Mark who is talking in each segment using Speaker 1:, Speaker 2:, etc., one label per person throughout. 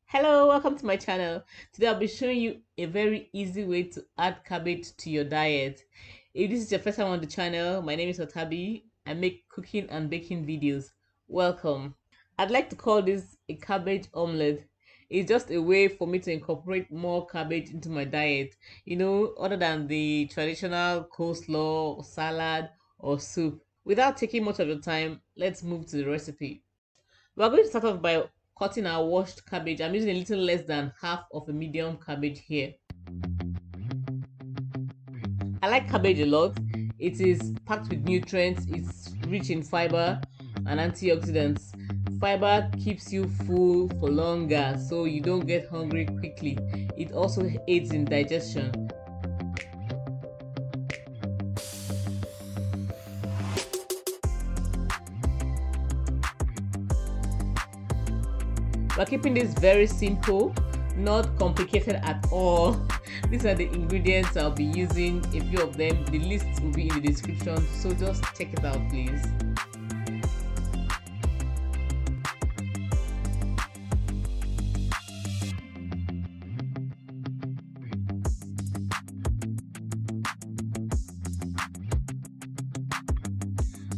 Speaker 1: Hello, welcome to my channel. Today I'll be showing you a very easy way to add cabbage to your diet. If this is your first time on the channel, my name is Otabi. I make cooking and baking videos. Welcome. I'd like to call this a cabbage omelette. It's just a way for me to incorporate more cabbage into my diet, other than the traditional coleslaw, salad, or soup. Without taking much of your time, let's move to the recipe. We're going to start off by cutting our washed cabbage. I'm using a little less than half of a medium cabbage here. I like cabbage a lot. It is packed with nutrients, it's rich in fiber and antioxidants. Fiber keeps you full for longer so you don't get hungry quickly. It also aids in digestion. We're keeping this very simple, not complicated at all. These are the ingredients I'll be using. A few of them, the list will be in the description, so just check it out please.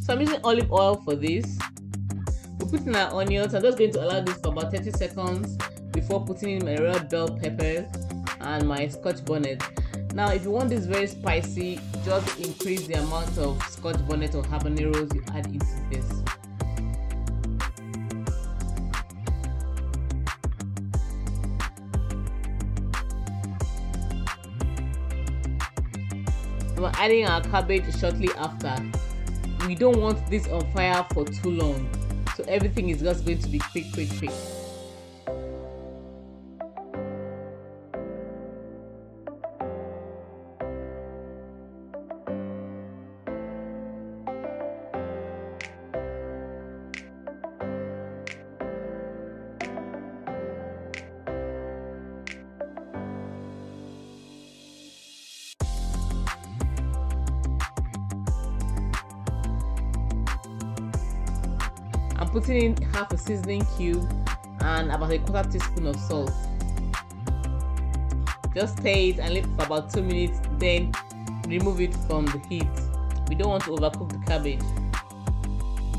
Speaker 1: So I'm using olive oil for this. We're putting our onions. I'm just going to allow this for about 30 seconds before putting in my red bell peppers and my Scotch bonnet. Now if you want this very spicy, just increase the amount of Scotch bonnet or habaneros you add into this. We're adding our cabbage shortly after. We don't want this on fire for too long, so everything is just going to be quick. I'm putting in half a seasoning cube and about a quarter teaspoon of salt. Just stir it and leave it for about 2 minutes, then remove it from the heat. We don't want to overcook the cabbage.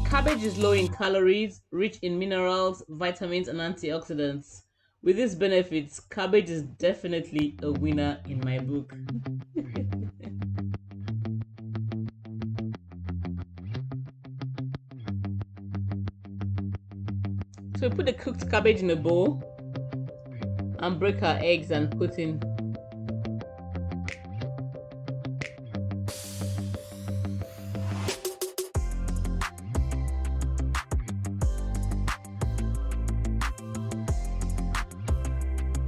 Speaker 1: Cabbage is low in calories, rich in minerals, vitamins and antioxidants. With these benefits, cabbage is definitely a winner in my book. So we put the cooked cabbage in a bowl and break our eggs and put in.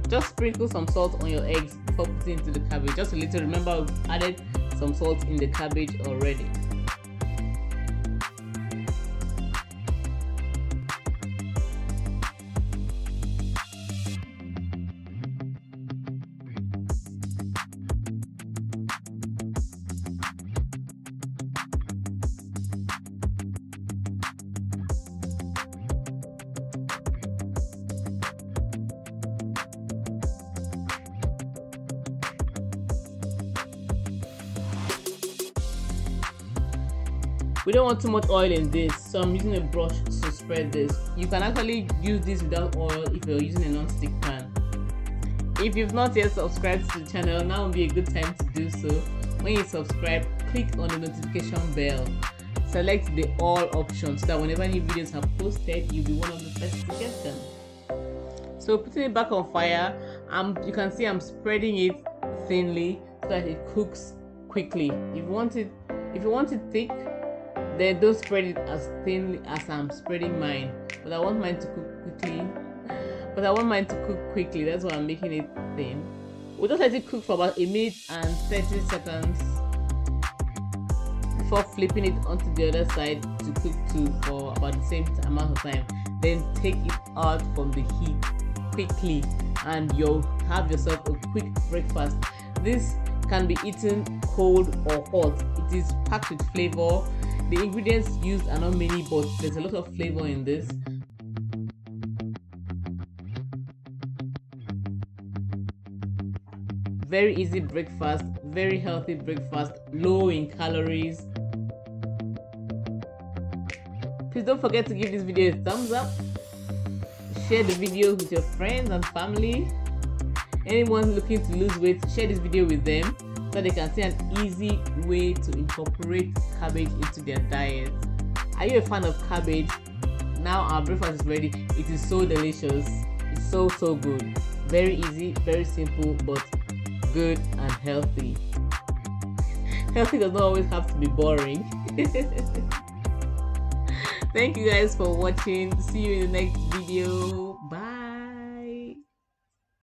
Speaker 1: Just sprinkle some salt on your eggs before putting into the cabbage. Just a little. Remember, we've added some salt in the cabbage already. We don't want too much oil in this, so I'm using a brush to spread this. You can actually use this without oil if you're using a non-stick pan. If you've not yet subscribed to the channel, now would be a good time to do so. When you subscribe, click on the notification bell. Select the all option so that whenever new videos are posted, you'll be one of the first to get them. So putting it back on fire, you can see I'm spreading it thinly so that it cooks quickly. If you want it thick, then don't spread it as thinly as I'm spreading mine. But I want mine to cook quickly. That's why I'm making it thin. We'll just let it cook for about 1 minute and 30 seconds before flipping it onto the other side to cook too for about the same amount of time. Then take it out from the heat quickly and you'll have yourself a quick breakfast. This can be eaten cold or hot. It is packed with flavor. The ingredients used are not many, but there's a lot of flavor in this. Very easy breakfast, very healthy breakfast, low in calories. Please don't forget to give this video a thumbs up. Share the video with your friends and family. Anyone looking to lose weight, share this video with them so they can see an easy way to incorporate cabbage into their diet. Are you a fan of cabbage? Now our breakfast is ready. It is so delicious. It's so good. Very easy, very simple, but good and healthy. Healthy does not always have to be boring. Thank you guys for watching. See you in the next video.